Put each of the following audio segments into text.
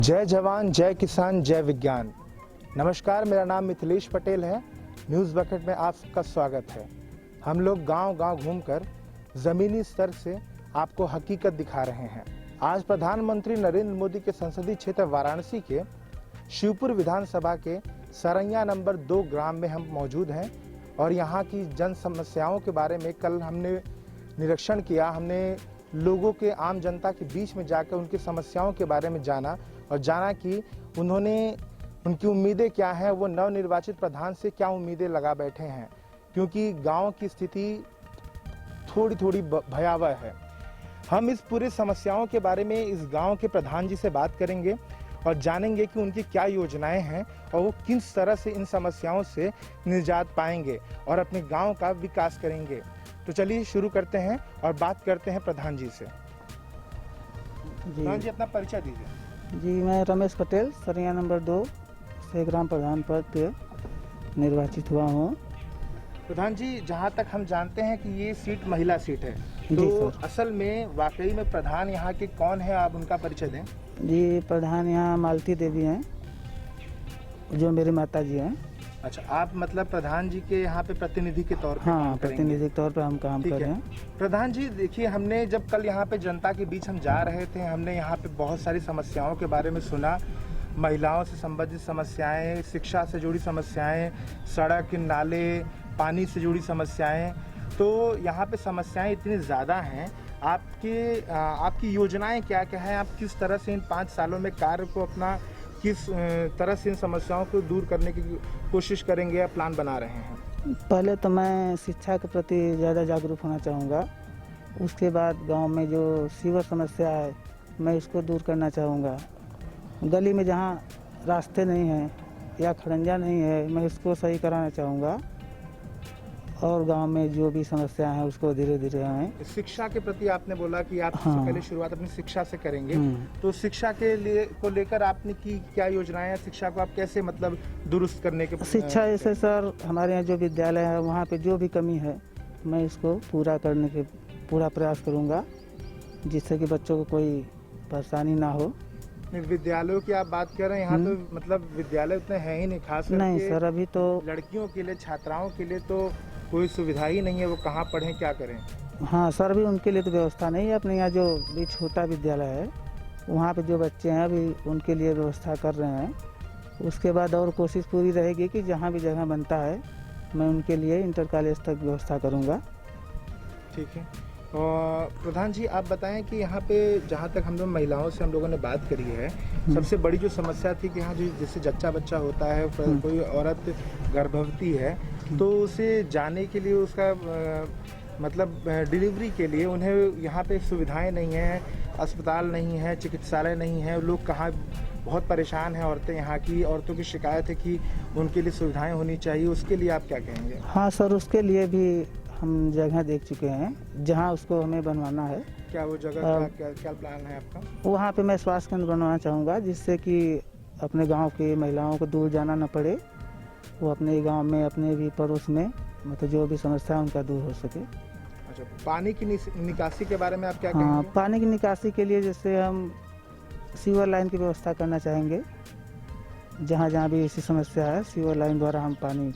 जय जवान जय किसान जय विज्ञान। नमस्कार, मेरा नाम मिथिलेश पटेल है। न्यूज़ बकेट में आप सबका स्वागत है। हम लोग गांव-गांव घूमकर ज़मीनी स्तर से आपको हकीकत दिखा रहे हैं। आज प्रधानमंत्री नरेंद्र मोदी के संसदीय क्षेत्र वाराणसी के शिवपुर विधानसभा के सरैया नंबर 2 ग्राम में हम मौजूद हैं और यहाँ की जन समस्याओं के बारे में कल हमने निरीक्षण किया। हमने लोगों के आम जनता के बीच में जाकर उनकी समस्याओं के बारे में जाना और जाना कि उनकी उम्मीदें क्या हैं, वो नवनिर्वाचित प्रधान से क्या उम्मीदें लगा बैठे हैं, क्योंकि गांव की स्थिति थोड़ी थोड़ी भयावह है। हम इस पूरे समस्याओं के बारे में इस गांव के प्रधान जी से बात करेंगे और जानेंगे कि उनकी क्या योजनाएं हैं और वो किस तरह से इन समस्याओं से निजात पाएंगे और अपने गांव का विकास करेंगे। तो चलिए शुरू करते हैं और बात करते हैं प्रधान जी से। प्रधान जी, अपना परिचय दीजिए। जी, मैं रमेश पटेल सरैया नंबर 2 से ग्राम प्रधान पद पे निर्वाचित हुआ हूँ। प्रधान जी, जहाँ तक हम जानते हैं कि ये सीट महिला सीट है, जी तो सर। असल में वाकई में प्रधान यहाँ के कौन है, आप उनका परिचय दें। जी, प्रधान यहाँ मालती देवी हैं, जो मेरी माता जी हैं। अच्छा, आप मतलब प्रधान जी के यहाँ पे प्रतिनिधि के तौर पे हाँ, काम करेंगे। प्रतिनिधि के तौर पे हम काम ठीक कर रहे है। हैं। प्रधान जी, देखिए, हमने जब कल यहाँ पे जनता के बीच हम जा रहे थे, हमने यहाँ पे बहुत सारी समस्याओं के बारे में सुना। महिलाओं से संबंधित समस्याएं, शिक्षा से जुड़ी समस्याएं, सड़क नाले पानी से जुड़ी समस्याएं, तो यहाँ पे समस्याएं इतनी ज़्यादा हैं। आपकी योजनाएं क्या क्या हैं? आप किस तरह से इन 5 सालों में कार्य को अपना किस तरह से इन समस्याओं को दूर करने की कोशिश करेंगे या प्लान बना रहे हैं? पहले तो मैं शिक्षा के प्रति ज़्यादा जागरूक होना चाहूँगा। उसके बाद गांव में जो सीवर समस्या है, मैं इसको दूर करना चाहूँगा। गली में जहाँ रास्ते नहीं हैं या खड़ंजा नहीं है, मैं इसको सही कराना चाहूँगा। और गांव में जो भी समस्या है उसको धीरे धीरे हमें। शिक्षा के प्रति आपने बोला कि आप हाँ। पहले शुरुआत अपनी शिक्षा से करेंगे, तो शिक्षा के लिए को लेकर आपने की क्या योजनाएं हैं? शिक्षा को आप कैसे मतलब दुरुस्त करने के शिक्षा जैसे सर, हमारे यहाँ जो विद्यालय है वहाँ पे जो भी कमी है, मैं इसको पूरा करने के पूरा प्रयास करूँगा, जिससे कि बच्चों को कोई परेशानी ना हो। विद्यालयों की आप बात कर रहे हैं, यहाँ तो मतलब विद्यालय उतने हैं ही नहीं, खास नहीं करके सर, अभी तो लड़कियों के लिए, छात्राओं के लिए तो कोई सुविधा ही नहीं है। वो कहाँ पढ़ें, क्या करें? हाँ सर, अभी उनके लिए तो व्यवस्था नहीं है। अपने यहाँ जो भी छोटा विद्यालय है वहाँ पे जो बच्चे हैं अभी उनके लिए व्यवस्था कर रहे हैं। उसके बाद और कोशिश पूरी रहेगी कि जहाँ भी जगह बनता है मैं उनके लिए इंटर कॉलेज तक व्यवस्था करूँगा। ठीक है। और प्रधान जी, आप बताएं कि यहाँ पे जहाँ तक हम लोगों ने बात करी है, सबसे बड़ी जो समस्या थी कि यहाँ जो जैसे जच्चा बच्चा होता है, कोई औरत गर्भवती है, तो उसे जाने के लिए उसका मतलब डिलीवरी के लिए उन्हें यहाँ पे सुविधाएं नहीं हैं, अस्पताल नहीं है, चिकित्सालय नहीं है। लोग कहाँ बहुत परेशान हैं, औरतें, यहाँ की औरतों की शिकायत है कि उनके लिए सुविधाएं होनी चाहिए। उसके लिए आप क्या कहेंगे? हाँ सर, उसके लिए भी हम जगह देख चुके हैं जहाँ उसको हमें बनवाना है। क्या वो जगह क्या प्लान है आपका? वहाँ पे मैं स्वास्थ्य केंद्र बनवाना चाहूँगा, जिससे कि अपने गांव की महिलाओं को दूर जाना न पड़े। वो अपने गांव में, अपने भी पड़ोस में, मतलब जो भी समस्या है उनका दूर हो सके। अच्छा, पानी की निकासी के बारे में आप क्या हाँ, कहेंगे? पानी की निकासी के लिए जैसे हम सीवर लाइन की व्यवस्था करना चाहेंगे। जहाँ जहाँ भी ऐसी समस्या है, सीवर लाइन द्वारा हम पानी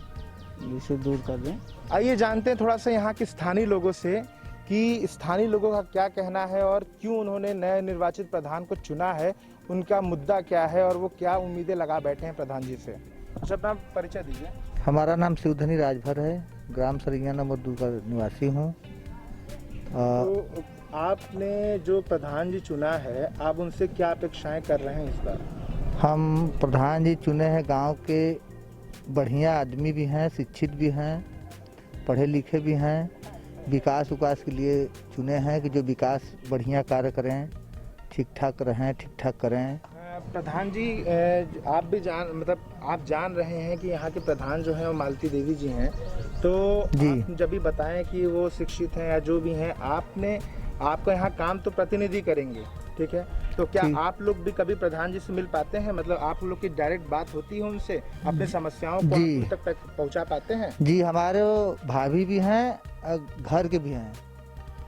इसे दूर कर दें। आइए जानते हैं थोड़ा सा यहाँ के स्थानीय लोगों से कि स्थानीय लोगों का क्या कहना है और क्यों उन्होंने नए निर्वाचित प्रधान को चुना है, उनका मुद्दा क्या है और वो क्या उम्मीदें लगा बैठे हैं प्रधान जी से। अच्छा, अपना परिचय दीजिए। हमारा नाम शिवधनी राजभर है, ग्राम सरैया नंबर 2 का निवासी हूँ। तो आपने जो प्रधान जी चुना है, आप उनसे क्या अपेक्षाएं कर रहे हैं इस बार? हम प्रधान जी चुने हैं, गांव के बढ़िया आदमी भी हैं, शिक्षित भी हैं, पढ़े लिखे भी हैं। विकास के लिए चुने हैं कि जो विकास बढ़िया कार्य करें, ठीक ठाक रहें, ठीक ठाक करें। प्रधान जी, आप जान रहे हैं कि यहाँ के प्रधान जो हैं वो मालती देवी जी हैं, तो जी। आप जब भी बताएं कि वो शिक्षित हैं या जो भी हैं, आपका यहाँ काम तो प्रतिनिधि करेंगे, ठीक है? तो क्या आप लोग भी कभी प्रधान जी से मिल पाते हैं? मतलब आप लोग की डायरेक्ट बात होती है उनसे, अपने समस्याओं को उन तक पहुँचा पाते हैं? जी, हमारे भाभी भी हैं, घर के भी हैं,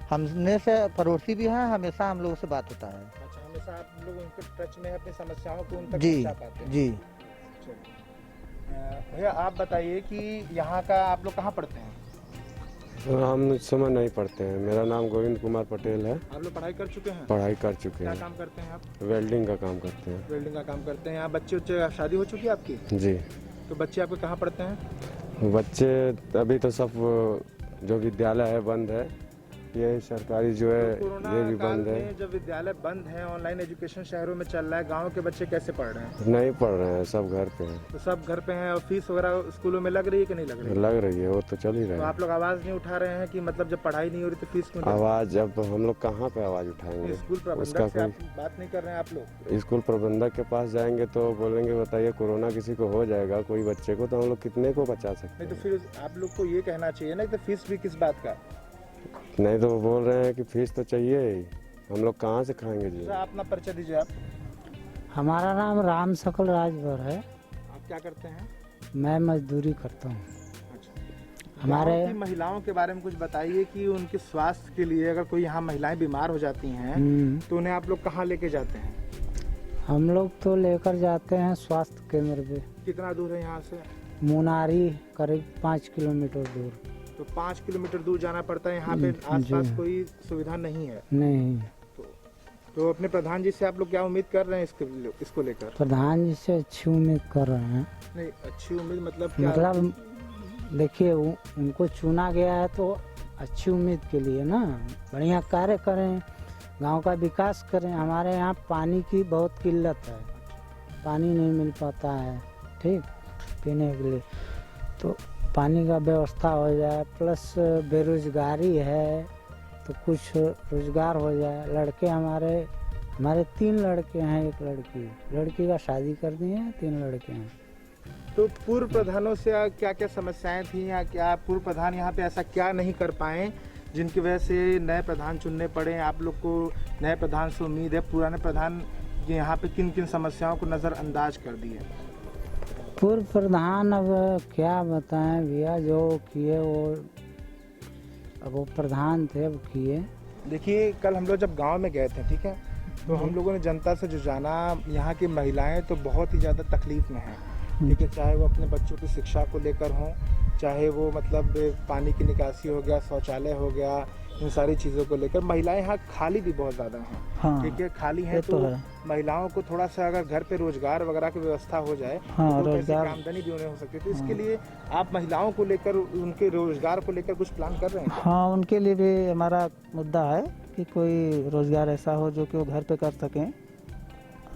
हमने से पड़ोसी भी हैं, हमेशा हम लोगों से बात होता है। अच्छा, हमेशा आप लोग उनके टच में है, अपनी समस्याओं को उन तक जी पहुंचा पाते हैं। जी। भैया आप बताइए कि यहाँ का आप लोग कहाँ पढ़ते हैं? हम इस समय नहीं पढ़ते हैं। मेरा नाम गोविंद कुमार पटेल है। आप लोग पढ़ाई कर चुके हैं? पढ़ाई कर चुके क्या हैं। काम करते हैं आप? वेल्डिंग का काम करते हैं। वेल्डिंग का काम करते हैं। यहाँ बच्चे शादी हो चुकी है आपकी? जी। तो बच्चे आपके कहाँ पढ़ते हैं? बच्चे अभी तो सब जो विद्यालय है बंद है, ये सरकारी जो है तो कोरोना ये भी काल बंद है। में जब विद्यालय बंद है, ऑनलाइन एजुकेशन शहरों में चल रहा है, गांव के बच्चे कैसे पढ़ रहे हैं? नहीं पढ़ रहे हैं, सब घर पे हैं। तो सब घर पे हैं और फीस वगैरह स्कूलों में लग रही है कि नहीं लग रही है? लग रही है, वो तो चल ही तो रहा है। आप लोग आवाज नहीं उठा रहे हैं कि मतलब जब पढ़ाई नहीं हो रही तो फीस क्यों दे रहे आवाज अब हम लोग कहाँ पे आवाज हैं? उठाएंगे? स्कूल उसका प्रबंधक से कोई आप बात नहीं कर रहे हैं आप लोग? स्कूल प्रबंधक के पास जाएंगे तो बोलेंगे बताइए कोरोना किसी को हो जाएगा कोई बच्चे को, तो हम लोग कितने को बचा सकते नहीं तो हैं? फिर आप लोग को ये कहना चाहिए ना कि फीस भी किस बात का? नहीं तो वो बोल रहे हैं कि फीस तो चाहिए ही, हम लोग कहाँ से खाएंगे जी? सर, आप अपना परिचय दीजिए। आप हमारा नाम राम सकल राजभर है। आप क्या करते हैं? मैं मजदूरी करता हूँ। अच्छा। हमारे गाँव की महिलाओं के बारे में कुछ बताइए कि उनके स्वास्थ्य के लिए अगर कोई यहाँ महिलाएं बीमार हो जाती हैं तो उन्हें आप लोग कहाँ लेके जाते हैं? हम लोग तो लेकर जाते हैं स्वास्थ्य केंद्र पे। कितना दूर है यहाँ से? मुनारी करीब 5 किलोमीटर दूर। तो 5 किलोमीटर दूर जाना पड़ता है। यहाँ पे आसपास जी। कोई सुविधा नहीं है। नहीं, तो अपने प्रधान जी से आप लोग क्या उम्मीद कर रहे हैं इसको लेकर? प्रधान जी से अच्छी उम्मीद कर रहे हैं। नहीं, अच्छी उम्मीद मतलब क्या? मतलब देखिए उनको चुना गया है तो अच्छी उम्मीद के लिए ना, बढ़िया कार्य करें, गांव का विकास करें। हमारे यहाँ पानी की बहुत किल्लत है, पानी नहीं मिल पाता है ठीक पीने के लिए। तो पानी का व्यवस्था हो जाए, प्लस बेरोजगारी है तो कुछ रोजगार हो जाए। लड़के हमारे 3 लड़के हैं, 1 लड़की का शादी कर दिए हैं, 3 लड़के हैं। तो पूर्व प्रधानों से क्या क्या समस्याएं थी या क्या पूर्व प्रधान यहाँ पे ऐसा क्या नहीं कर पाए जिनकी वजह से नए प्रधान चुनने पड़े? आप लोग को नए प्रधान से उम्मीद है, पुराने प्रधान यहाँ पे किन किन समस्याओं को नज़रअंदाज कर दिए? पूर्व प्रधान अब क्या बताएं भैया, जो किए वो प्रधान थे अब किए। देखिए, कल हम लोग जब गांव में गए थे, ठीक है, तो हम लोगों ने जनता से जो जाना, यहाँ की महिलाएं तो बहुत ही ज़्यादा तकलीफ में हैं, ठीक है। चाहे वो अपने बच्चों की शिक्षा को लेकर हों, चाहे वो मतलब पानी की निकासी हो गया, शौचालय हो गया, इन सारी चीज़ों को लेकर महिलाएं यहाँ खाली भी बहुत ज़्यादा हैं। हाँ, ठीक है, खाली हैं ये तो है। महिलाओं को थोड़ा सा अगर घर पे रोजगार वगैरह की व्यवस्था हो जाए हाँ, तो पैसे की रोजगार। आमदनी भी उन्हें हो सकती है। तो इसके लिए आप महिलाओं को लेकर, उनके रोजगार को लेकर कुछ प्लान कर रहे हैं? हाँ, उनके लिए भी हमारा मुद्दा है कि कोई रोजगार ऐसा हो जो कि वो घर पे कर सकें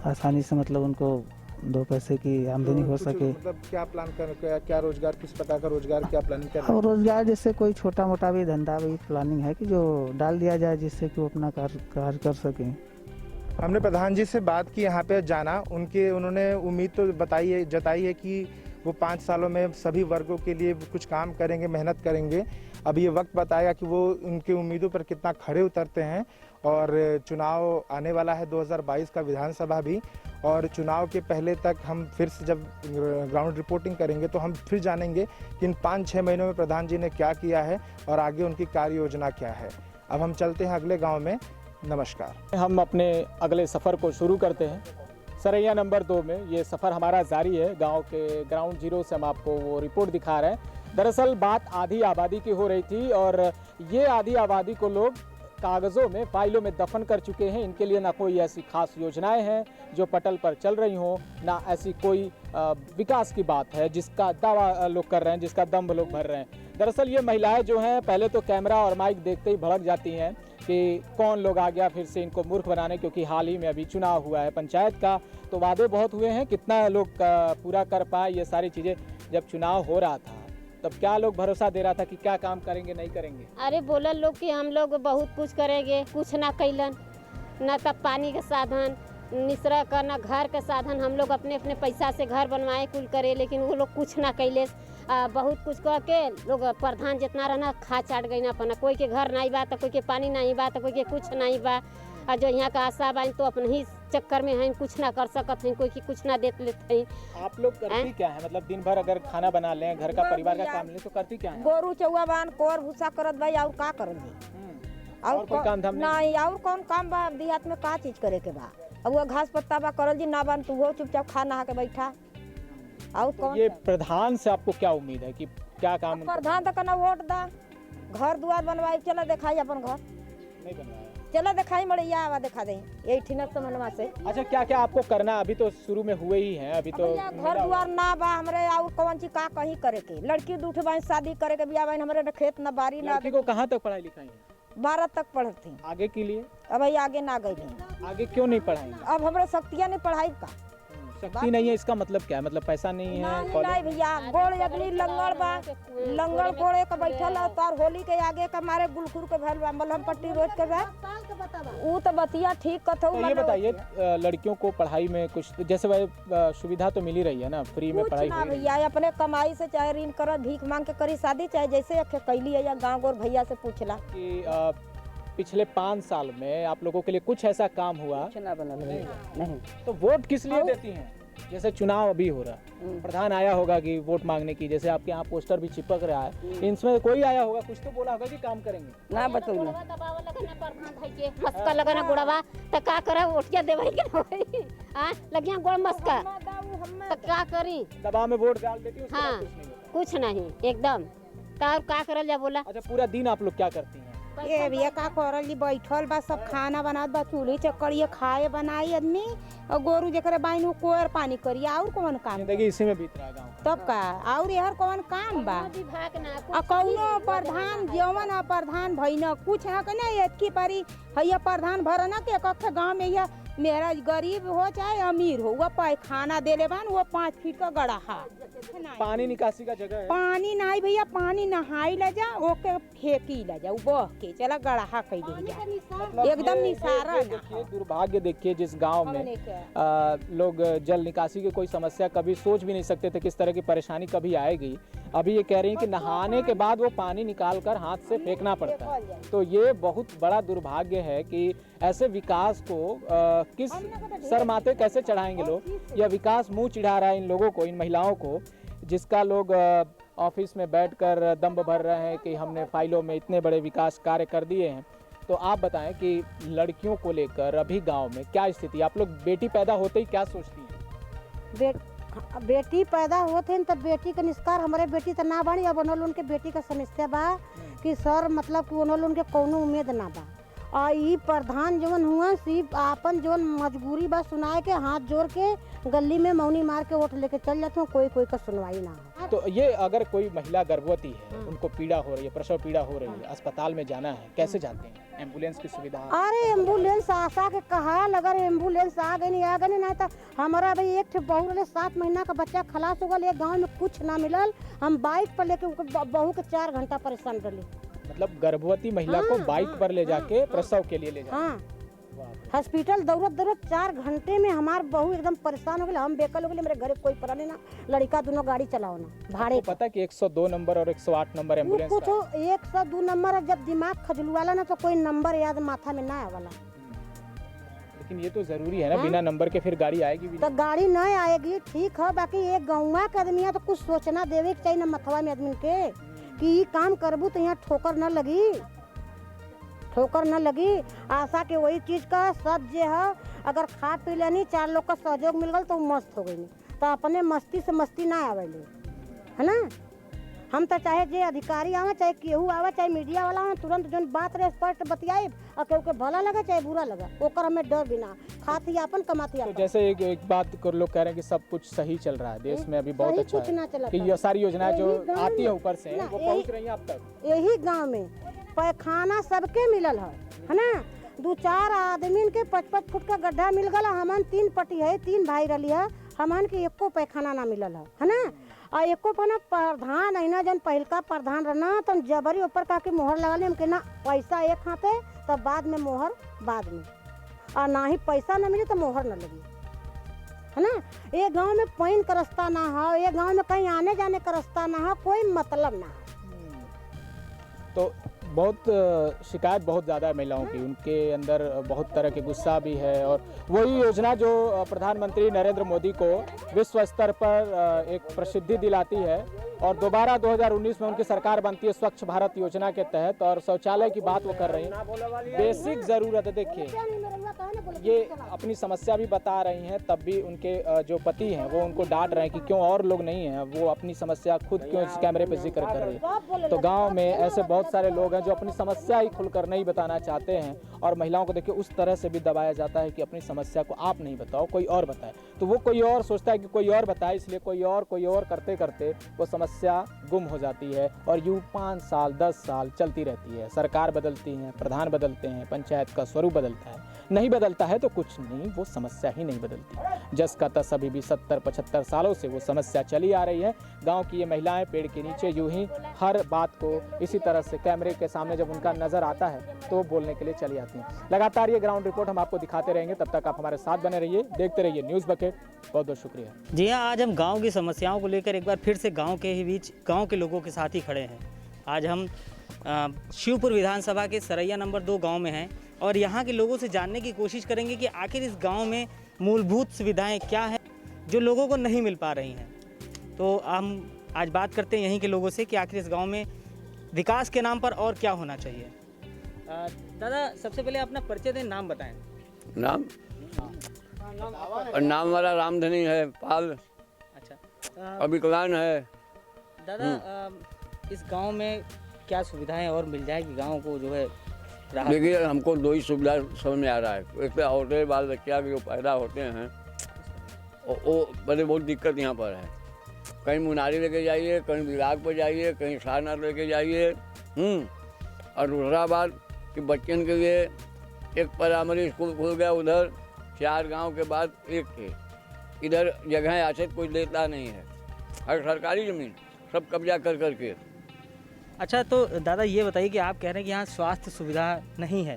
आसानी से, मतलब उनको 2 पैसे की आमदनी हो कुछ सके। मतलब क्या प्लान कर, क्या रोजगार, किस प्रकार का रोजगार, क्या प्लानिंग कर रहे और रोजगार जैसे कोई छोटा मोटा भी धंधा भी प्लानिंग है कि जो डाल दिया जाए जिससे कि वो अपना कार्य कर सकें। हमने प्रधान जी से बात की यहाँ पे जाना, उन्होंने उम्मीद तो जताई है कि वो 5 सालों में सभी वर्गों के लिए कुछ काम करेंगे, मेहनत करेंगे। अब ये वक्त बताएगा कि वो उनकी उम्मीदों पर कितना खड़े उतरते हैं। और चुनाव आने वाला है 2022 का, विधानसभा भी, और चुनाव के पहले तक हम फिर से जब ग्राउंड रिपोर्टिंग करेंगे तो हम फिर जानेंगे कि इन 5-6 महीनों में प्रधान जी ने क्या किया है और आगे उनकी कार्य योजना क्या है। अब हम चलते हैं अगले गाँव में। नमस्कार। हम अपने अगले सफ़र को शुरू करते हैं। सरैया नंबर 2 में ये सफ़र हमारा जारी है। गांव के ग्राउंड जीरो से हम आपको वो रिपोर्ट दिखा रहे हैं। दरअसल बात आधी आबादी की हो रही थी और ये आधी आबादी को लोग कागज़ों में, फाइलों में दफन कर चुके हैं। इनके लिए ना कोई ऐसी खास योजनाएं हैं जो पटल पर चल रही हों, ना ऐसी कोई विकास की बात है जिसका दावा लोग कर रहे हैं, जिसका दम लोग भर रहे हैं। दरअसल ये महिलाएं जो हैं पहले तो कैमरा और माइक देखते ही भड़क जाती हैं कि कौन लोग आ गया फिर से इनको मूर्ख बनाने, क्योंकि हाल ही में अभी चुनाव हुआ है पंचायत का, तो वादे बहुत हुए हैं, कितना लोग पूरा कर पाए ये सारी चीज़ें। जब चुनाव हो रहा था तब क्या लोग भरोसा दे रहा था कि क्या काम करेंगे नहीं करेंगे? अरे बोलल लोग कि हम लोग बहुत कुछ करेंगे, कुछ ना कैलन, न तब पानी के साधन, निसरा का, न घर के साधन। हम लोग अपने अपने पैसा से घर बनवाए कुल करे, लेकिन वो लोग कुछ ना कैले। बहुत कुछ कह के लोग प्रधान जितना रहना खा चाट गई ना अपना। कोई के घर नहीं बा तो कोई के पानी नहीं बा तो कोई के कुछ नहीं बा। और जो यहाँ का आशा बा तो अपने ही चक्कर में हैं, कुछ ना कर सकत हैं, कोई की कुछ ना देते लेते हैं। आप लोग करती क्या है? मतलब दिन भर अगर खाना बना लें, घर का परिवार का काम लें, तो करती क्या है? गोरू चौवा बान कोर भूसा करत भाई, और का करत जी? और कोई काम धाम नहीं? नहीं, और कौन काम बा देहात में? का चीज करे के बा? अब वो घास पत्ता बा करल जी ना बन तू वो चुपचाप खा नहा के बैठा और कौन ये प्रधान से आपको क्या उम्मीद है कि क्या काम उनका प्रधान तक ना वोट दा घर दुआर बनवाई चला दिखाई अपन घर नहीं बनवाया? चला दिखाई मड़ैया आवा दिखा दे यही ठिनक समनवा से अच्छा, क्या क्या आपको करना, अभी तो शुरू में हुए ही हैं, अभी तो भैया घर दुआर ना बा हमरे और कौन चीज का कहीं करे के लड़की दूठ बाई शादी करे के बिया बाई हमरे न खेत न बारी ना लड़की को कहाँ तक पढ़ाई लिखाई है? 12 तक पढ़त थी आगे के लिए अब भाई आगे ना गई आगे क्यों नहीं पढ़ाएंगे? अब हमरे शक्तियाँ नहीं पढ़ाई का शक्ति नहीं है इसका मतलब क्या है? मतलब पैसा नहीं है? कॉलेज नहीं भैया गोड़ अगली लंगड़ बा लंगड़ गोड़े के बैठल है तार होली के आगे के मारे गुलखुर के भैल बा मलहम पट्टी रोज के बा ऊ तो बतिया ठीक कथौ तो ये बताइए लड़कियों को पढ़ाई में कुछ जैसे भाई सुविधा तो मिल ही रही है ना, फ्री में कुछ पढ़ाई ना हो रही है। भैया अपने कमाई से चाहे ऋण कर भीख मांग के करी शादी चाहे जैसे अखे कैली है या गाँव गोर भैया से पूछला कि पिछले 5 साल में आप लोगों के लिए कुछ ऐसा काम हुआ नहीं तो वोट किस लिए देती हैं? जैसे चुनाव अभी हो रहा है, प्रधान आया होगा कि वोट मांगने की, जैसे आपके यहाँ पोस्टर भी चिपक रहा है, इनमें कोई आया होगा कुछ तो बोला होगा कि काम करेंगे ना बतौल मस्का लगा ना गुड़वा तो का करे ओटिया देवे के ना होई हां लगिया गोड़ मस्का तो का करी दबाव में वोट डाल देती है उसके हाँ। बाद कुछ नहीं होता। कुछ नहीं एकदम तब का करल जा बोला अच्छा, पूरा दिन आप लोग क्या करती हैं? ये भैया का करल जी बैठल बा सब खाना बनात बा चूल्ही चक्करिए खाए बनाई आदमी और गोरू जकरे बाइन उ कोयर पानी करिए और कौन काम जिंदगी इसी में बीत रहा है गाँव तब का और यहर कौन काम बा विभाग ना आ कौनो प्रधान जवन आ प्रधान भइना कुछ है कि नहीं एतकी पारी हैया प्रधान भरना के कखे गांव में यह मेरा गरीब हो चाहे अमीर हो वो पैखाना देले बान वो 5 फीट का गड़ा है पानी निकासी का जगह है। पानी नहीं भैया पानी नहाई ले जा ओके फेंकी ले जा उ बह के चला गड़ा कई दे जा मतलब एकदम ये निसारा है। देखिए दुर्भाग्य देखिए जिस गांव में लोग जल निकासी की कोई समस्या कभी सोच भी नहीं सकते थे किस तरह की परेशानी कभी आएगी। अभी ये कह रही हैं कि नहाने के बाद वो पानी निकाल कर हाथ से फेंकना पड़ता है। तो ये बहुत बड़ा दुर्भाग्य है कि ऐसे विकास को किस सर माथे कैसे चढ़ाएंगे लोग। यह विकास मुंह चिढ़ा रहा है इन लोगों को, इन महिलाओं को, जिसका लोग ऑफिस में बैठकर दम भर रहे हैं कि हमने फाइलों में इतने बड़े विकास कार्य कर दिए हैं। तो आप बताएं कि लड़कियों को लेकर अभी गांव में क्या स्थिति, आप लोग बेटी पैदा होते ही क्या सोचती हैं? बेटी पैदा होते हैं तब बेटी का निस्कार हमारे बेटी तो ना बानी। अब उन के बेटी का समस्या बा कि सर मतलब कि उन के कौनो उम्मीद ना बा। और ई प्रधान जवन हुआ सिर्फ आपन जवन मजबूरी बा सुनाए के हाथ जोड़ के गली में मौनी मार के वोट लेके चल जाते हैं, कोई का सुनवाई ना हो। तो ये अगर कोई महिला गर्भवती है, उनको पीड़ा हो रही है, प्रसव पीड़ा हो रही है, अस्पताल में जाना है, कैसे जाते हैं? एम्बुलेंस की सुविधा? अरे एम्बुलेंस आशा के कहा अगर एम्बुलेंस आ गई नहीं तो हमारा भाई एक बहू रहे 7 महीना का बच्चा खलास हो गया। एक गाँव में कुछ ना मिलल, हम बाइक पर लेके बहू के 4 घंटा परेशान रहे। मतलब गर्भवती महिला को बाइक पर ले जाके प्रसव के लिए ले जाते? हाँ हॉस्पिटल दौड़त 4 घंटे में हमार बहू एकदम परेशान हो गए। हम बेकल हो गए, मेरे घर कोई पड़ा नहीं ना, लड़का दोनों गाड़ी चलाओ ना भाड़े। तो पता कि 102 नंबर और 108 नंबर एम्बुलेंस कुछ 102 नंबर जब दिमाग खजलवाला ना तो कोई नंबर याद माथा में ना आवाला। लेकिन ये तो जरूरी है ना, बिना नंबर के फिर गाड़ी आएगी भी तो गाड़ी न आएगी ठीक है, बाकी एक गाँव के आदमी तो कुछ सोचना देवे के चाहिए ना मथवा में आदमी के कि ये काम करबू तो यहाँ ठोकर न लगी। आशा के वही चीज का सब जे है अगर खा पी लेनी 4 लोग का सहयोग मिल गल तो मस्त हो गई। तो अपने मस्ती से मस्ती ना आवेली है ना। हम तो चाहे जे अधिकारी आवे चाहे केहू आवे चाहे मीडिया वाला आवे तुरंत जो बात रहे स्पष्ट बतियाए और केहू के भला लगे चाहे बुरा लगे ओकर हमें डर बिना खाती अपन कमाती तो अपन। जैसे एक बात कर लोग कह रहे हैं कि सब कुछ सही चल रहा है देश में, अभी बहुत सही अच्छा कुछ ना है चला कि ये सारी योजनाएं जो यही गाँव आती है में ऊपर से ना, वो पहुंच रही हैं अब तक। यही गांव में पैखाना सबके मिलल है ना। 2-4 आदमी के 5-5 फुट का गड्ढा मिल गला। हमन 3 पटी है, 3 भाई रही है, हमन के एको पैखाना ना मिलल है ना। और एको पना प्रधान है ना जन पहलका प्रधान रहना तो जबरी ऊपर का के मोहर लगा ले हमके ना पैसा एक हाथे तब बाद में मोहर बाद में, और ना ही पैसा ना मिले तो मोहर न लगी है ना। ये गांव में पानी का रास्ता ना हो, ये गांव में कहीं आने जाने का रास्ता ना हो, कोई मतलब ना। तो बहुत शिकायत बहुत ज़्यादा है महिलाओं की, उनके अंदर बहुत तरह के गुस्सा भी है। और वही योजना जो प्रधानमंत्री नरेंद्र मोदी को विश्व स्तर पर एक प्रसिद्धि दिलाती है और दोबारा 2019 में उनकी सरकार बनती है स्वच्छ भारत योजना के तहत, और शौचालय की बात वो कर रही हैं। बेसिक ज़रूरत है, देखिए ये अपनी समस्या भी बता रही हैं, तब भी उनके जो पति हैं वो उनको डांट रहे हैं कि क्यों और लोग नहीं हैं, वो अपनी समस्या खुद क्यों इस कैमरे पे जिक्र कर रही है। तो गांव में ऐसे बहुत सारे लोग हैं जो अपनी समस्या ही खुलकर नहीं बताना चाहते हैं, और महिलाओं को देखिए उस तरह से भी दबाया जाता है कि अपनी समस्या को आप नहीं बताओ, कोई और बताए। तो वो कोई और सोचता है कि कोई और बताए, इसलिए कोई और करते करते वो समस्या गुम हो जाती है, और यूँ 5 साल 10 साल चलती रहती है। सरकार बदलती हैं, प्रधान बदलते हैं, पंचायत का स्वरूप बदलता है, नहीं बदलता है तो कुछ नहीं, वो समस्या ही नहीं बदलती। जस का तस अभी भी 70-75 सालों से वो समस्या चली आ रही है। गांव की ये महिलाएं पेड़ के नीचे यूं ही हर बात को इसी तरह से कैमरे के सामने जब उनका नजर आता है तो बोलने के लिए चली आती हैं। लगातार ये ग्राउंड रिपोर्ट हम आपको दिखाते रहेंगे, तब तक आप हमारे साथ बने रहिए, देखते रहिए न्यूज़ बकेट। बहुत बहुत शुक्रिया। जी हाँ, आज हम गाँव की समस्याओं को लेकर एक बार फिर से गाँव के ही बीच गाँव के लोगों के साथ ही खड़े हैं। आज हम शिवपुर विधानसभा के सरैया नंबर 2 गांव में हैं, और यहाँ के लोगों से जानने की कोशिश करेंगे कि आखिर इस गांव में मूलभूत सुविधाएं क्या हैं जो लोगों को नहीं मिल पा रही हैं। तो हम आज बात करते हैं यहीं के लोगों से कि आखिर इस गांव में विकास के नाम पर और क्या होना चाहिए। दादा, सबसे पहले अपना परिचय दें, नाम बताएं। नाम हमारा रामधनी है, पाल। अच्छा, अभिकलान है। दादा, इस गांव में क्या सुविधाएं और मिल जाएगी गांव को जो है? देखिए, हमको 2 ही सुविधा समझ में आ रहा है। एक तो औरतें बाल बच्चा जो पैदा होते हैं वो बड़े बहुत दिक्कत यहाँ पर है। कहीं मुनारी लेके जाइए, कहीं विभाग पर जाइए, कहीं सारनाथ लेके जाइए। और दूसरा बात कि बच्चन के लिए एक प्राइमरी स्कूल खुल गया, उधर 4 गांव के बाद एक थे। इधर जगह ऐसे कोई लेता नहीं है, हर सरकारी ज़मीन सब कब्जा कर करके। अच्छा, तो दादा ये बताइए कि आप कह रहे हैं कि यहाँ स्वास्थ्य सुविधा नहीं है,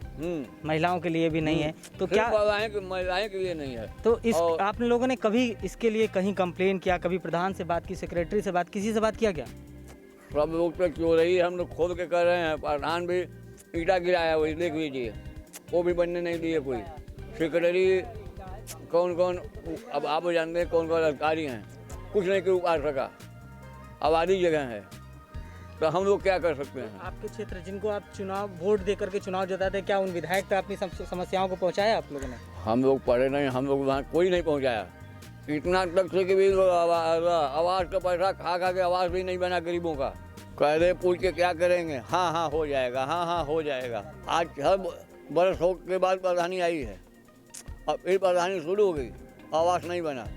महिलाओं के लिए भी नहीं है, तो क्या महिलाएं के लिए नहीं है? तो इस आपने लोगों ने कभी इसके लिए कहीं कंप्लेन किया, कभी प्रधान से बात की, सेक्रेटरी से बात, किसी से बात किया क्या? सब लोग तो क्यों रही, हम लोग खोल के कर रहे हैं। प्रधान भी ईटा गिराया, वही देख लीजिए, वो भी बनने नहीं दिए कोई। सेक्रेटरी कौन कौन, अब आप जानते हैं कौन कौन अधिकारी हैं, कुछ नहीं कर पा सका। आबादी जगह है तो हम लोग क्या कर सकते हैं? आपके क्षेत्र जिनको आप चुनाव वोट दे करके चुनाव जताते हैं, क्या उन विधायक तक अपनी समस्याओं को पहुंचाया आप लोगों ने? हम लोग पढ़े नहीं, हम लोग वहाँ कोई नहीं पहुंचाया। इतना तक से कि भी आवास का पैसा खा के आवास भी नहीं बना गरीबों का। कह रहे पूछ के क्या करेंगे, हाँ हो जाएगा, हाँ हो जाएगा। आज हर बरस के बाद प्रधानी आई है, अब फिर प्रधानी शुरू हो गई, आवास नहीं बना।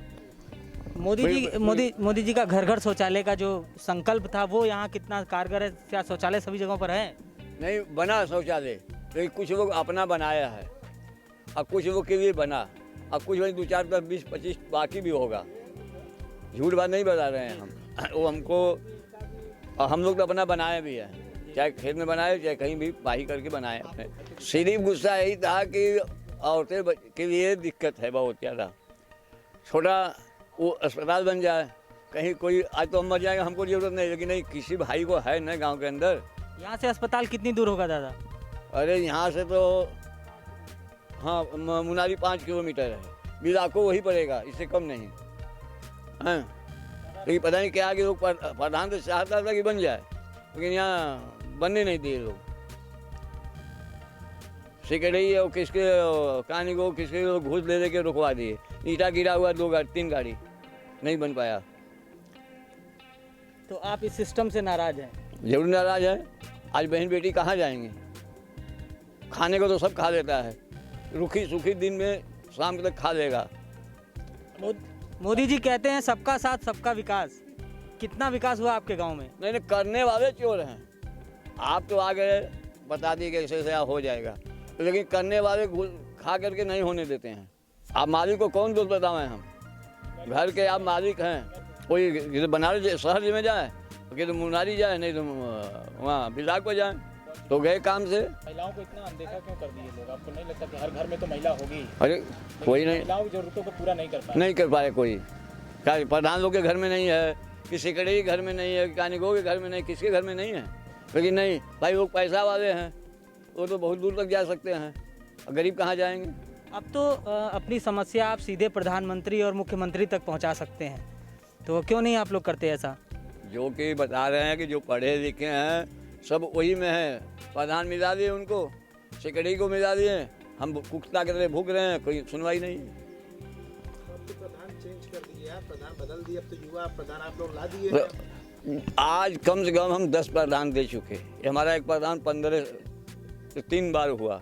मोदी जी का घर घर शौचालय का जो संकल्प था वो यहाँ कितना कारगर है? क्या शौचालय सभी जगहों पर है? नहीं बना शौचालय, लेकिन कुछ लोग अपना बनाया है और कुछ लोग के लिए बना, और कुछ 2, 4, 10, 20, 25 बाकी भी होगा। झूठ बात नहीं बता रहे हैं हम, वो हमको, और हम लोग तो अपना बनाए भी है, चाहे खेत में बनाए चाहे कहीं भी पाही करके बनाए अपने। सिर्फ गुस्सा यही था कि औरतें के लिए दिक्कत है बहुत ज़्यादा। छोटा वो अस्पताल बन जाए, कहीं कोई आज तो हम मर जाएंगे, हमको जरूरत नहीं, लेकिन नहीं किसी भाई को है ना गांव के अंदर। यहाँ से अस्पताल कितनी दूर होगा दादा? अरे यहाँ से तो हाँ मुनारी 5 किलोमीटर है, बिलाको वही पड़ेगा, इससे कम नहीं है। लेकिन पता नहीं क्या कि लोग प्रधान तो चाहता था कि बन जाए, लेकिन यहाँ बनने नहीं दिए लोग। सेक्रेटरी और किसके कहानी को किसके लोग घूस ले के रुकवा दिए। ईटा गिरा हुआ 2-3 गाड़ी, नहीं बन पाया। तो आप इस सिस्टम से नाराज हैं? जरूर नाराज है। आज बहन बेटी कहाँ जाएंगे? खाने को तो सब खा लेता है, रूखी सूखी दिन में शाम तक खा लेगा। मोदी जी कहते हैं सबका साथ सबका विकास। कितना विकास हुआ आपके गांव में? नहीं, करने वाले चोर हैं। आप तो आ गए बता दिए कि ऐसे हो जाएगा, लेकिन करने वाले खा करके नहीं होने देते हैं। आप मालिक को कौन दोष बताएं? हम घर के आप मालिक हैं। कोई बनारस शहर में जाए, कि तो मुनारी जाए, नहीं तो वहाँ बिलाक पर जाए, तो गए काम से। महिलाओं को इतना अनदेखा क्यों कर दिए लोग? आपको नहीं लगता कि हर घर में तो महिला होगी? अरे कोई नहीं, महिलाओं की जरूरतों को पूरा नहीं कर पाए कोई। क्या प्रधान लोग के घर में नहीं है, किसी सेक्रेटरी के घर में नहीं है, कानिगो के घर में नहीं, किसके घर में नहीं है। लेकिन नहीं भाई, लोग पैसा वाले हैं, वो तो बहुत दूर तक जा सकते हैं, गरीब कहाँ जाएंगे? अब तो अपनी समस्या आप सीधे प्रधानमंत्री और मुख्यमंत्री तक पहुंचा सकते हैं, तो क्यों नहीं आप लोग करते ऐसा? जो कि बता रहे हैं कि जो पढ़े लिखे हैं सब वही में है। प्रधान मिला दिए उनको, सेक्रेटरी को मिला दिए, हम कुत्ता की तरह भूख रहे हैं, कोई सुनवाई नहीं। अब तो प्रधान चेंज कर दिया, प्रधान बदल दिए, अब तो युवा प्रधान आप लोग ला दिए। आज कम से कम हम 10 प्रधान दे चुके। हमारा एक प्रधान 15 से 3 बार हुआ।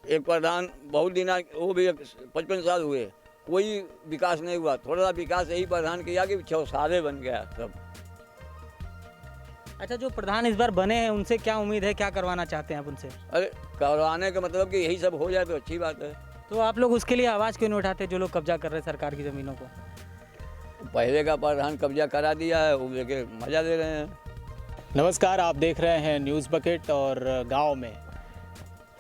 एक प्रधान बहुत दिन वो भी 55 साल हुए, कोई विकास नहीं हुआ। थोड़ा सा विकास यही प्रधान किया कि 6 साल बन गया सब। अच्छा, जो प्रधान इस बार बने हैं उनसे क्या उम्मीद है, क्या करवाना चाहते हैं आप उनसे? अरे करवाने का मतलब कि यही सब हो जाए तो अच्छी बात है। तो आप लोग उसके लिए आवाज़ क्यों नहीं उठाते, जो लोग कब्जा कर रहे हैं सरकार की ज़मीनों को? पहले का प्रधान कब्जा करा दिया है, वो लेके मजा ले रहे हैं। नमस्कार, आप देख रहे हैं न्यूज़ बकेट और गांव में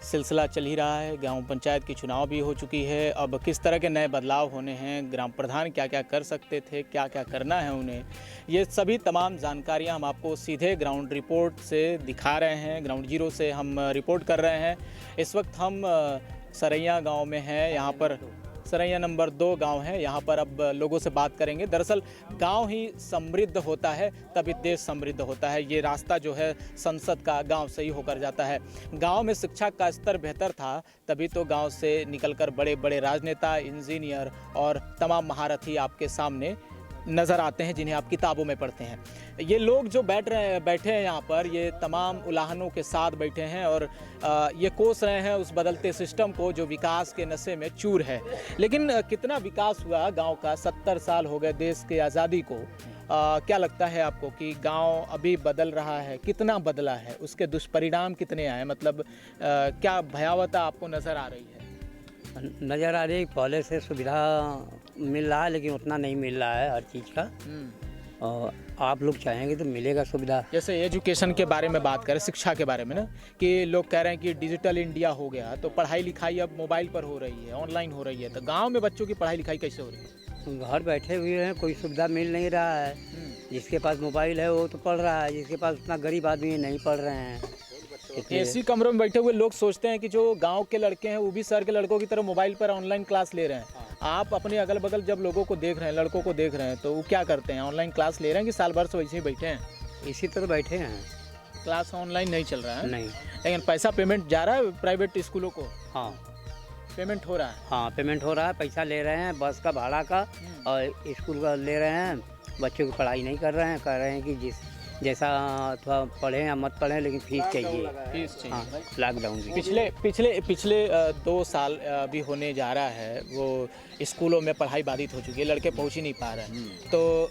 सिलसिला चल ही रहा है। गांव पंचायत की चुनाव भी हो चुकी है। अब किस तरह के नए बदलाव होने हैं, ग्राम प्रधान क्या क्या कर सकते थे, क्या क्या करना है उन्हें, ये सभी तमाम जानकारियां हम आपको सीधे ग्राउंड रिपोर्ट से दिखा रहे हैं। ग्राउंड जीरो से हम रिपोर्ट कर रहे हैं। इस वक्त हम सरैया गांव में हैं। यहाँ पर सरैया नंबर 2 गांव है। यहाँ पर अब लोगों से बात करेंगे। दरअसल गांव ही समृद्ध होता है तभी देश समृद्ध होता है। ये रास्ता जो है संसद का गांव से ही होकर जाता है। गांव में शिक्षा का स्तर बेहतर था तभी तो गांव से निकलकर बड़े बड़े राजनेता, इंजीनियर और तमाम महारथी आपके सामने नज़र आते हैं जिन्हें आप किताबों में पढ़ते हैं। ये लोग जो बैठे हैं यहाँ पर, ये तमाम उलाहनों के साथ बैठे हैं और ये कोस रहे हैं उस बदलते सिस्टम को जो विकास के नशे में चूर है। लेकिन कितना विकास हुआ गांव का? 70 साल हो गए देश के आज़ादी को। क्या लगता है आपको कि गांव अभी बदल रहा है? कितना बदला है? उसके दुष्परिणाम कितने आए? मतलब क्या भयावहता आपको नज़र आ रही है? नज़र आ रही, पहले से सुविधा मिल रहा है लेकिन उतना नहीं मिल रहा है हर चीज़ का। और आप लोग चाहेंगे तो मिलेगा सुविधा। जैसे एजुकेशन के बारे में बात करें, शिक्षा के बारे में ना, कि लोग कह रहे हैं कि डिजिटल इंडिया हो गया तो पढ़ाई लिखाई अब मोबाइल पर हो रही है, ऑनलाइन हो रही है। तो गांव में बच्चों की पढ़ाई लिखाई कैसे हो रही है? घर बैठे हुए हैं, कोई सुविधा मिल नहीं रहा है। जिसके पास मोबाइल है वो तो पढ़ रहा है, जिसके पास उतना गरीब आदमी नहीं पढ़ रहे हैं। एसी कमरों में बैठे हुए लोग सोचते हैं कि जो गांव के लड़के हैं वो भी शहर के लड़कों की तरह मोबाइल पर ऑनलाइन क्लास ले रहे हैं। आप अपने अगल बगल जब लोगों को देख रहे हैं, लड़कों को देख रहे हैं, तो वो क्या करते हैं? ऑनलाइन क्लास ले रहे हैं कि साल भर से वैसे ही बैठे हैं? इसी तरह बैठे हैं, क्लास ऑनलाइन नहीं चल रहा है। नहीं, लेकिन पैसा पेमेंट जा रहा है प्राइवेट स्कूलों को? हाँ पेमेंट हो रहा है। हाँ पेमेंट हो रहा है, पैसा ले रहे हैं बस का भाड़ा का और स्कूल का ले रहे हैं। बच्चों की पढ़ाई नहीं कर रहे हैं, कह रहे हैं कि जैसा थोड़ा पढ़ें या मत पढ़ें लेकिन फीस चाहिए। फीस चाहिए। हाँ, लॉकडाउन की पिछले 2 साल भी होने जा रहा है, वो स्कूलों में पढ़ाई बाधित हो चुकी है, लड़के पहुंच ही नहीं पा रहे हैं। तो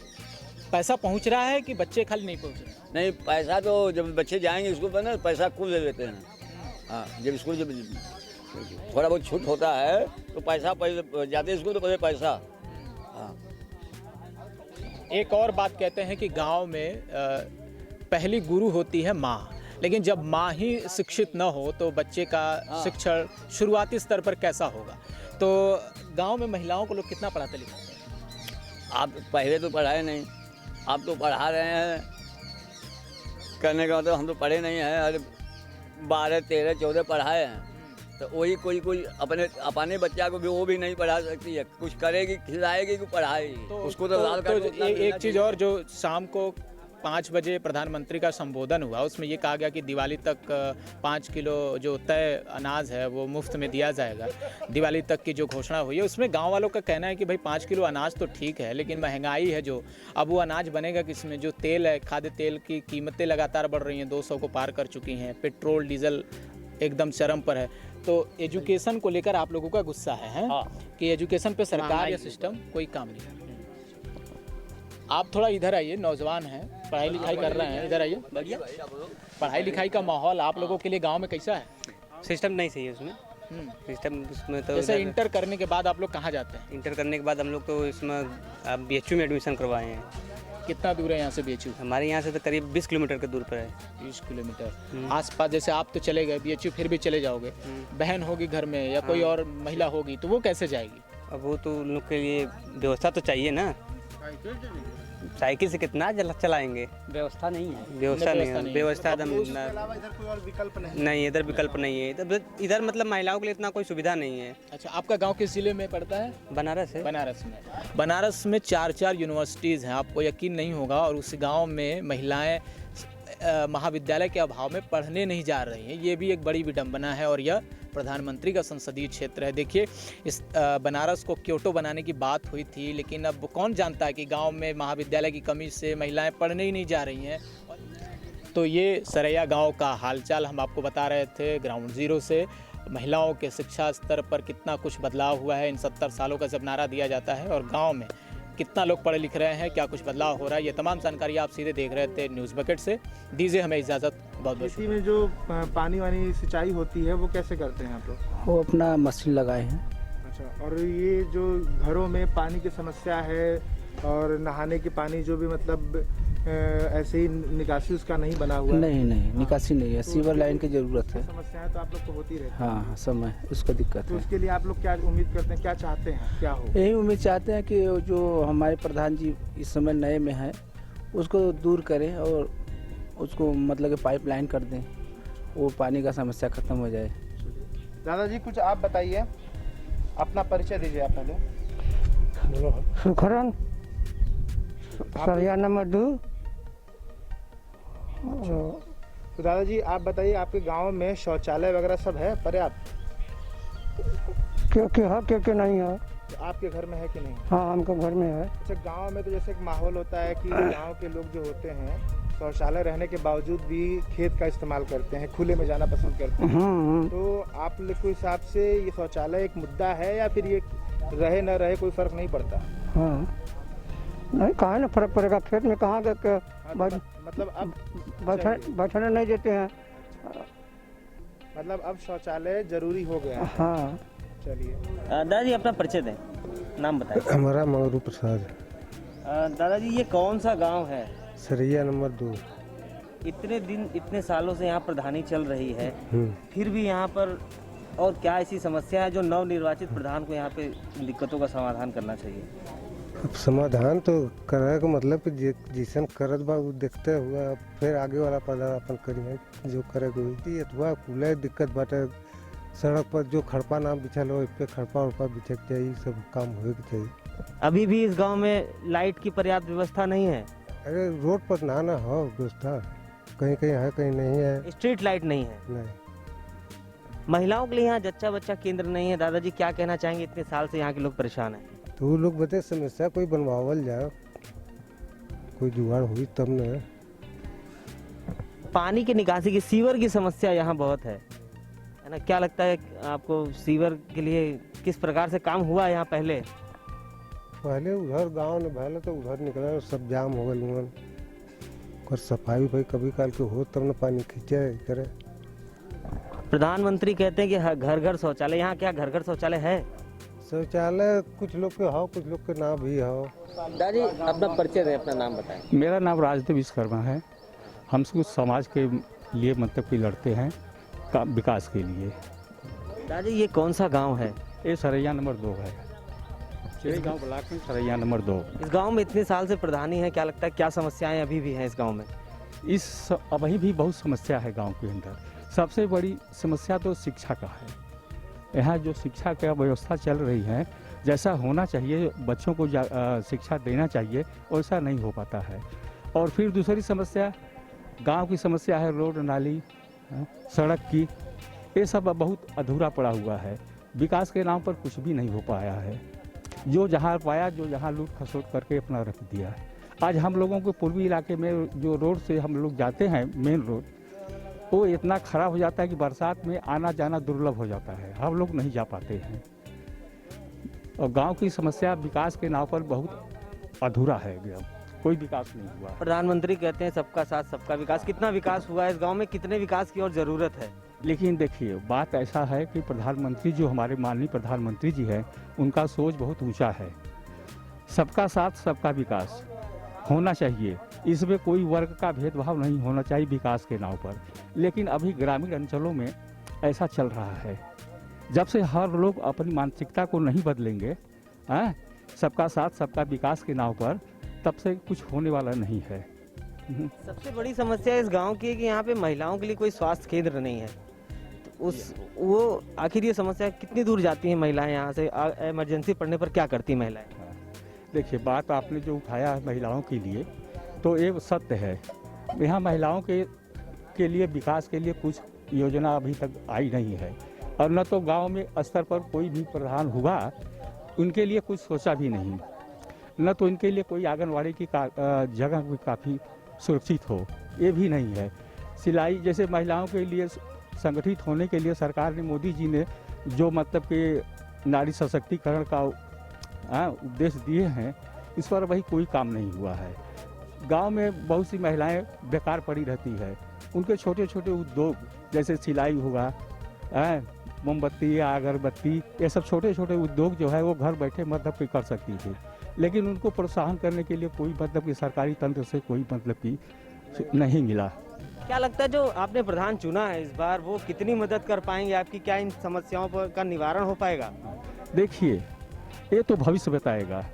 पैसा पहुंच रहा है कि बच्चे खाली नहीं पहुंच रहे? नहीं, पैसा तो जब बच्चे जाएंगे स्कूल पर ना पैसा कुल ले लेते हैं। हाँ, जब स्कूल जब थोड़ा बहुत छूट होता है तो पैसा पहले जाते स्कूल तो पहले पैसा। हाँ, एक और बात कहते हैं कि गांव में पहली गुरु होती है माँ, लेकिन जब माँ ही शिक्षित न हो तो बच्चे का शिक्षण शुरुआती स्तर पर कैसा होगा? तो गांव में महिलाओं को लोग कितना पढ़ाते लिखाते हैं? आप पहले तो पढ़ाए नहीं, आप तो पढ़ा रहे हैं। करने का मतलब हम तो पढ़े नहीं हैं। अरे 12, 13, 14 पढ़ाए हैं तो वही कोई अपने बच्चा को भी वो भी नहीं पढ़ा सकती है। कुछ करेगी, खिलाएगी कि पढ़ाएगी तो उसको तो लाल कार्ड। एक चीज़ और, जो शाम को 5 बजे प्रधानमंत्री का संबोधन हुआ उसमें ये कहा गया कि दिवाली तक 5 किलो जो तय अनाज है वो मुफ्त में दिया जाएगा। दिवाली तक की जो घोषणा हुई है उसमें गांव वालों का कहना है कि भाई 5 किलो अनाज तो ठीक है, लेकिन महंगाई है जो, अब वो अनाज बनेगा किसमें? जो तेल है, खाद्य तेल की कीमतें लगातार बढ़ रही हैं, 200 को पार कर चुकी हैं, पेट्रोल डीजल एकदम चरम पर है। तो एजुकेशन को लेकर आप लोगों का गुस्सा है? हाँ। कि एजुकेशन पे सरकार या सिस्टम कोई काम नहीं कर रही। आप थोड़ा इधर आइए, नौजवान हैं, पढ़ाई लिखाई कर रहे हैं, इधर आइए। पढ़ाई लिखाई का माहौल आप लोगों के लिए गांव में कैसा है? सिस्टम नहीं सही है उसमें। सिस्टम उसमें तो जैसे इंटर करने के बाद आप लोग कहाँ जाते हैं? इंटर करने के बाद हम लोग तो इसमें BHU में एडमिशन करवाए हैं। कितना दूर है यहाँ से BHU? हमारे यहाँ से तो करीब 20 किलोमीटर के दूर पर है। 20 किलोमीटर आसपास। जैसे आप तो चले गए BHU, फिर भी चले जाओगे, बहन होगी घर में या कोई और महिला होगी तो वो कैसे जाएगी? अब वो तो उन लोग के लिए व्यवस्था तो चाहिए ना। साइकिल से कितना चलाएंगे? व्यवस्था नहीं है। व्यवस्था नहीं है, व्यवस्था विकल्प नहीं, इधर विकल्प नहीं है। इधर मतलब महिलाओं के लिए इतना कोई सुविधा नहीं है। अच्छा, आपका गांव किस जिले में पड़ता है? बनारस है। बनारस में 4 यूनिवर्सिटीज़ हैं। आपको यकीन नहीं होगा, और उस गांव में महिलाएं महाविद्यालय के अभाव में पढ़ने नहीं जा रही हैं। ये भी एक बड़ी विडंबना है और यह प्रधानमंत्री का संसदीय क्षेत्र है। देखिए, इस बनारस को क्योटो बनाने की बात हुई थी, लेकिन अब कौन जानता है कि गांव में महाविद्यालय की कमी से महिलाएं पढ़ने ही नहीं जा रही हैं। तो ये सरैया गांव का हालचाल हम आपको बता रहे थे ग्राउंड जीरो से। महिलाओं के शिक्षा स्तर पर कितना कुछ बदलाव हुआ है इन 70 सालों का जब नारा दिया जाता है, और गाँव में कितना लोग पढ़े लिख रहे हैं, क्या कुछ बदलाव हो रहा है, ये तमाम जानकारी आप सीधे देख रहे थे न्यूज़ बकेट से। दीजिए हमें इजाज़त, बहुत बहुत खेती में जो पानी वानी सिंचाई होती है वो कैसे करते हैं आप लोग? वो अपना मशीन लगाए हैं। अच्छा, और ये जो घरों में पानी की समस्या है और नहाने के पानी जो भी मतलब ऐसे ही निकासी उसका नहीं बना हुआ है? नहीं, निकासी नहीं है, सीवर लाइन की ज़रूरत है। समस्याएं तो आप लोग को होती रहती है। हाँ, समय उसका दिक्कत तो है। उसके लिए आप लोग क्या उम्मीद करते हैं, क्या चाहते हैं, क्या हो? यही उम्मीद चाहते हैं कि जो हमारे प्रधान जी इस समय नए में हैं उसको दूर करें और उसको मतलब कि पाइपलाइन कर दें, वो पानी का समस्या ख़त्म हो जाए। दादाजी कुछ आप बताइए, अपना परिचय दीजिए आप पहले। सुखरन सरैया नंबर 2। तो दादाजी आप बताइए, आपके गांव में शौचालय वगैरह सब है पर्याप्त? क्यों है क्यों नहीं है? तो आपके घर में है कि नहीं? हाँ, हमको घर में है। अच्छा, गांव में तो जैसे एक माहौल होता है कि गांव के लोग जो होते हैं शौचालय रहने के बावजूद भी खेत का इस्तेमाल करते हैं, खुले में जाना पसंद करते हैं। तो आप लोग के हिसाब से ये शौचालय एक मुद्दा है या फिर ये रहे न रहे कोई फर्क नहीं पड़ता? हाँ, नहीं, कहाँ ना फर्क पड़ेगा, खेत में कहाँ मतलब अब बैठने नहीं देते हैं। मतलब अब शौचालय जरूरी हो गया है। हाँ। चलिए दादाजी अपना परिचय दें, नाम बताइए। हमारा मंगरू प्रसाद। दादाजी ये कौन सा गांव है? सरैया नंबर 2। इतने दिन इतने सालों से यहाँ प्रधानी चल रही है, फिर भी यहाँ पर और क्या ऐसी समस्या है जो नवनिर्वाचित प्रधान को यहाँ पे दिक्कतों का समाधान करना चाहिए? अब समाधान तो करे का मतलब कि जैसन करत बा वो देखते हुआ फिर आगे वाला प्रधान अपन करिए जो करे कोई अथवा कुल दिक्कत बाटे। सड़क पर जो खड़पा ना बिछल हो, इस पे खड़पा उड़पा बिछक चाहिए, सब काम होए के चाहिए। अभी भी इस गांव में लाइट की पर्याप्त व्यवस्था नहीं है? अरे रोड पर ना हो व्यवस्था, कहीं कहीं है कहीं नहीं है। स्ट्रीट लाइट नहीं है? नहीं। महिलाओं के लिए यहाँ जच्चा बच्चा केंद्र नहीं है। दादाजी क्या कहना चाहेंगे, इतने साल से यहाँ के लोग परेशान हैं? तो वो लोग बता समस्या कोई बनवावल जाए, कोई जुगाड़ हुई तब न। पानी की निकासी की सीवर की समस्या यहाँ बहुत है ना? क्या लगता है आपको, सीवर के लिए किस प्रकार से काम हुआ यहाँ पहले? पहले उधर गांव में भले तो उधर निकला सब जाम हो गए, कर सफाई भाई कभी काल के हो तब न पानी खींचे करे। प्रधानमंत्री कहते हैं कि घर घर शौचालय, यहाँ क्या घर घर शौचालय है? शौचालय कुछ लोग के हो, कुछ लोग के ना भी हो। दादी अपना परिचय दें, अपना नाम बताएं। मेरा नाम राजदेव विश्वकर्मा है। हम कुछ समाज के लिए मतलब कि लड़ते हैं विकास के लिए। दादी ये कौन सा गांव है? ये सरैया नंबर 2 है, गांव ब्लॉक में सरैया नंबर 2। इस गांव में इतने साल से प्रधानी है, क्या लगता है क्या समस्याएं अभी भी हैं इस गांव में? अभी भी बहुत समस्या है गांव के अंदर। सबसे बड़ी समस्या तो शिक्षा का है। यहाँ जो शिक्षा का व्यवस्था चल रही है, जैसा होना चाहिए बच्चों को शिक्षा देना चाहिए वैसा नहीं हो पाता है। और फिर दूसरी समस्या गांव की समस्या है रोड नाली सड़क की, ये सब बहुत अधूरा पड़ा हुआ है। विकास के नाम पर कुछ भी नहीं हो पाया है। जो जहाँ पाया जो जहाँ लूट खसोट करके अपना रख दिया। आज हम लोगों को पूर्वी इलाके में जो रोड से हम लोग जाते हैं मेन रोड, वो इतना खराब हो जाता है कि बरसात में आना जाना दुर्लभ हो जाता है, हम लोग नहीं जा पाते हैं। और गांव की समस्या विकास के नाम पर बहुत अधूरा है, कोई विकास नहीं हुआ। प्रधानमंत्री कहते हैं सबका साथ सबका विकास, कितना विकास हुआ है इस गांव में, कितने विकास की और ज़रूरत है? लेकिन देखिए बात ऐसा है कि प्रधानमंत्री जो हमारे माननीय प्रधानमंत्री जी हैं, उनका सोच बहुत ऊंचा है। सबका साथ सबका विकास होना चाहिए, इसमें कोई वर्ग का भेदभाव नहीं होना चाहिए विकास के नाम पर। लेकिन अभी ग्रामीण अंचलों में ऐसा चल रहा है। जब से हर लोग अपनी मानसिकता को नहीं बदलेंगे सबका साथ सबका विकास के नाम पर, तब से कुछ होने वाला नहीं है। सबसे बड़ी समस्या इस गांव की है कि यहाँ पे महिलाओं के लिए कोई स्वास्थ्य केंद्र नहीं है। तो वो आखिर ये समस्या कितनी दूर जाती हैं महिलाएं यहाँ से? इमरजेंसी पड़ने पर क्या करती महिलाएं? देखिए बात आपने जो उठाया है महिलाओं के लिए, तो ये सत्य है। यहाँ महिलाओं के लिए विकास के लिए कुछ योजना अभी तक आई नहीं है, और न तो गांव में स्तर पर कोई भी प्रधान हुआ उनके लिए कुछ सोचा भी नहीं, न तो इनके लिए कोई आंगनवाड़ी की जगह भी काफ़ी सुरक्षित हो, ये भी नहीं है। सिलाई जैसे महिलाओं के लिए संगठित होने के लिए सरकार ने, मोदी जी ने जो मतलब कि नारी सशक्तिकरण का उपदेश दिए हैं, इस पर वही कोई काम नहीं हुआ है। गांव में बहुत सी महिलाएं बेकार पड़ी रहती है, उनके छोटे छोटे उद्योग जैसे सिलाई हुआ, मोमबत्ती या अगरबत्ती, ये सब छोटे छोटे उद्योग जो है वो घर बैठे मतलब कि कर सकती थी, लेकिन उनको प्रोत्साहन करने के लिए कोई मतलब कि सरकारी तंत्र से कोई मतलब कि नहीं मिला। क्या लगता है जो आपने प्रधान चुना है इस बार, वो कितनी मदद कर पाएंगे आपकी? क्या इन समस्याओं पर का निवारण हो पाएगा? देखिए, ये तो भविष्य बताएगा,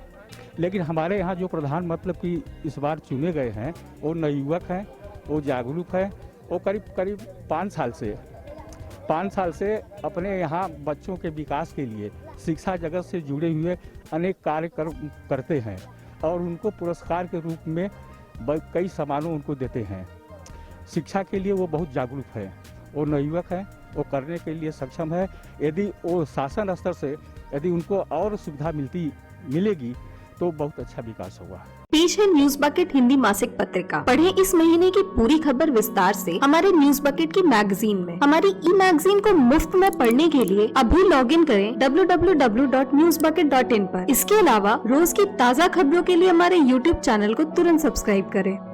लेकिन हमारे यहाँ जो प्रधान मतलब कि इस बार चुने गए हैं वो नवयुवक हैं, वो जागरूक है, वो करीब 5 साल से अपने यहाँ बच्चों के विकास के लिए शिक्षा जगत से जुड़े हुए अनेक कार्य करते हैं, और उनको पुरस्कार के रूप में कई सम्मानों उनको देते हैं। शिक्षा के लिए वो बहुत जागरूक है, वो नवयुवक है, वो करने के लिए सक्षम है। यदि वो शासन स्तर से यदि उनको और सुविधा मिलेगी तो बहुत अच्छा विकास होगा। पेश है न्यूज बकेट हिंदी मासिक पत्रिका। पढ़ें इस महीने की पूरी खबर विस्तार से हमारे न्यूज बकेट की मैगजीन में। हमारी ई मैगजीन को मुफ्त में पढ़ने के लिए अभी लॉगिन करें www.newsbucket.in पर। इसके अलावा रोज की ताज़ा खबरों के लिए हमारे YouTube चैनल को तुरंत सब्सक्राइब करें।